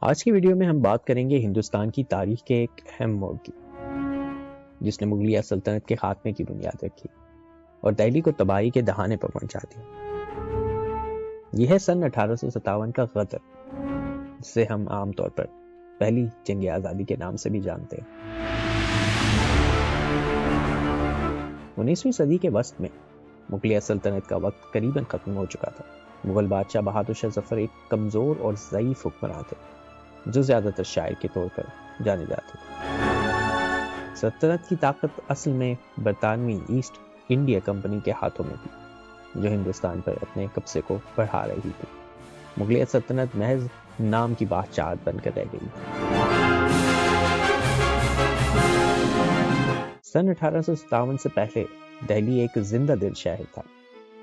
آج کی ویڈیو میں ہم بات کریں گے ہندوستان کی تاریخ کے ایک اہم موڑ کی، جس نے مغلیہ سلطنت کے خاتمے کی بنیاد رکھی اور دہلی کو تباہی کے دہانے پر پہنچا دیا۔ یہ ہے سن 1857 کا غدر، جسے ہم عام طور پر پہلی جنگ آزادی کے نام سے بھی جانتے ہیں۔ 19ویں صدی کے وسط میں مغلیہ سلطنت کا وقت قریباً ختم ہو چکا تھا۔ مغل بادشاہ بہادر شاہ ظفر ایک کمزور اور ضعیف حکمراں تھے، جو زیادہ تر شاعر کے طور پر جانے جاتے تھے۔ سلطنت کی طاقت اصل میں برطانوی ایسٹ انڈیا کمپنی کے ہاتھوں میں تھی، جو ہندوستان پر اپنے قبضے کو بڑھا رہی تھی۔ مغلیہ سلطنت محض نام کی بادشاہت بن کر رہ گئی۔ سن 1857 سے پہلے دہلی ایک زندہ دل شہر تھا،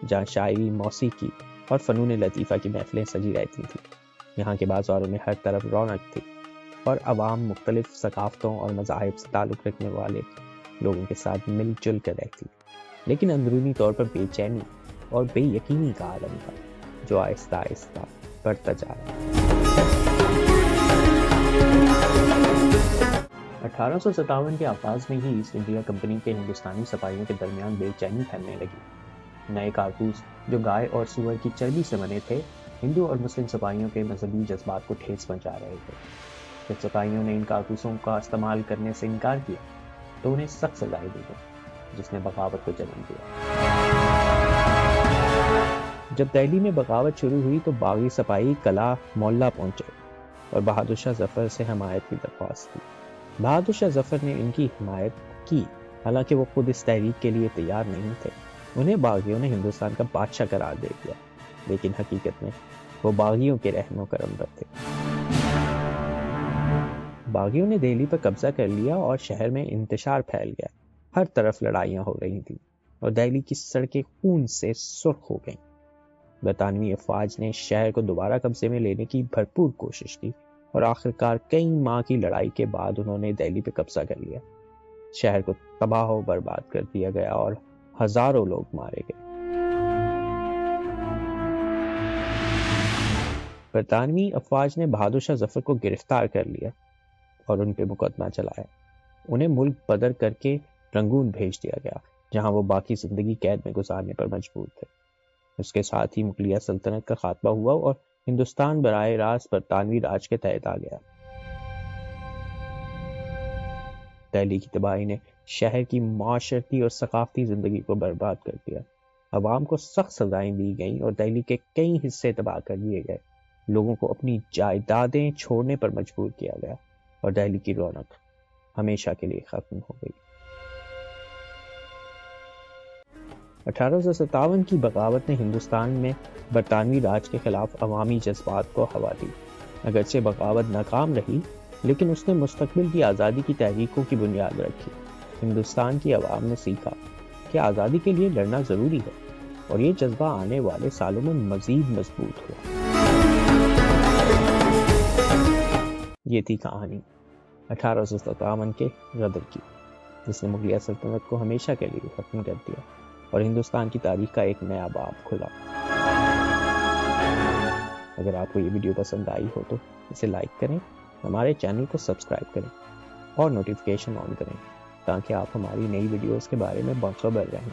جہاں شاعری، موسیقی اور فنون لطیفہ کی محفلیں سجی رہتی تھیں۔ یہاں کے بازاروں میں ہر طرف رونق تھی اور عوام مختلف ثقافتوں اور مذاہب سے تعلق رکھنے والے لوگوں کے ساتھ مل جل کر رہتی، لیکن اندرونی طور پر بے چینی اور بے یقینی کا عالم تھا، جو آہستہ آہستہ بڑھتا جا رہا۔ 1857 کے آغاز میں ہی ایسٹ انڈیا کمپنی کے ہندوستانی سپاہیوں کے درمیان بے چینی پھیلنے لگی۔ نئے کارتوس جو گائے اور سور کی چربی سے بنے تھے، ہندو اور مسلم سپاہیوں کے مذہبی جذبات کو ٹھیس پہنچا رہے تھے۔ جب سپاہیوں نے ان کارتوسوں کا استعمال کرنے سے انکار کیا تو انہیں سخت سزائیں دی گئیں، جس نے بغاوت کو جنم دیا۔ جب دہلی میں بغاوت شروع ہوئی تو باغی سپاہی قلعہ مولا پہنچے اور بہادر شاہ ظفر سے حمایت کی درخواست کی۔ بہادر شاہ ظفر نے ان کی حمایت کی، حالانکہ وہ خود اس تحریک کے لیے تیار نہیں تھے۔ انہیں باغیوں نے ہندوستان کا بادشاہ قرار دے دیا، لیکن حقیقت میں وہ باغیوں کے رہن و کرم پر تھے۔ باغیوں نے دہلی پر قبضہ کر لیا اور شہر میں انتشار پھیل گیا۔ ہر طرف لڑائیاں ہو رہی تھیں اور دہلی کی سڑکیں خون سے سرخ ہو گئیں۔ برطانوی افواج نے شہر کو دوبارہ قبضے میں لینے کی بھرپور کوشش کی اور آخرکار کئی ماہ کی لڑائی کے بعد انہوں نے دہلی پہ قبضہ کر لیا۔ شہر کو تباہ و برباد کر دیا گیا اور ہزاروں لوگ مارے گئے۔ برطانوی افواج نے بہادر شاہ ظفر کو گرفتار کر لیا اور ان پہ مقدمہ چلایا۔ انہیں ملک بدر کر کے رنگون بھیج دیا گیا، جہاں وہ باقی زندگی قید میں گزارنے پر مجبور تھے۔ اس کے ساتھ ہی مغلیہ سلطنت کا خاتمہ ہوا اور ہندوستان براہ راست برطانوی راج کے تحت آ گیا۔ دہلی کی تباہی نے شہر کی معاشرتی اور ثقافتی زندگی کو برباد کر دیا۔ عوام کو سخت سزائیں دی گئیں اور دہلی کے کئی حصے تباہ کر دیے گئے۔ لوگوں کو اپنی جائیدادیں چھوڑنے پر مجبور کیا گیا اور دہلی کی رونق ہمیشہ کے لیے ختم ہو گئی۔ 1857 کی بغاوت نے ہندوستان میں برطانوی راج کے خلاف عوامی جذبات کو ہوا دی۔ اگرچہ بغاوت ناکام رہی، لیکن اس نے مستقبل کی آزادی کی تحریکوں کی بنیاد رکھی۔ ہندوستان کی عوام نے سیکھا کہ آزادی کے لیے لڑنا ضروری ہے، اور یہ جذبہ آنے والے سالوں میں مزید مضبوط ہوا۔ یہ تھی کہانی 1857 کے غدر کی، جس نے مغلیہ سلطنت کو ہمیشہ کے لیے ختم کر دیا اور ہندوستان کی تاریخ کا ایک نیا باب کھلا۔ اگر آپ کو یہ ویڈیو پسند آئی ہو تو اسے لائک کریں، ہمارے چینل کو سبسکرائب کریں اور نوٹیفیکیشن آن کریں، تاکہ آپ ہماری نئی ویڈیوز کے بارے میں باخبر رہیں۔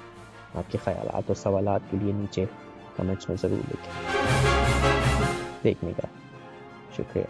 آپ کے خیالات اور سوالات کے لیے نیچے کمنٹس میں ضرور لکھیں۔ دیکھنے کا شکریہ۔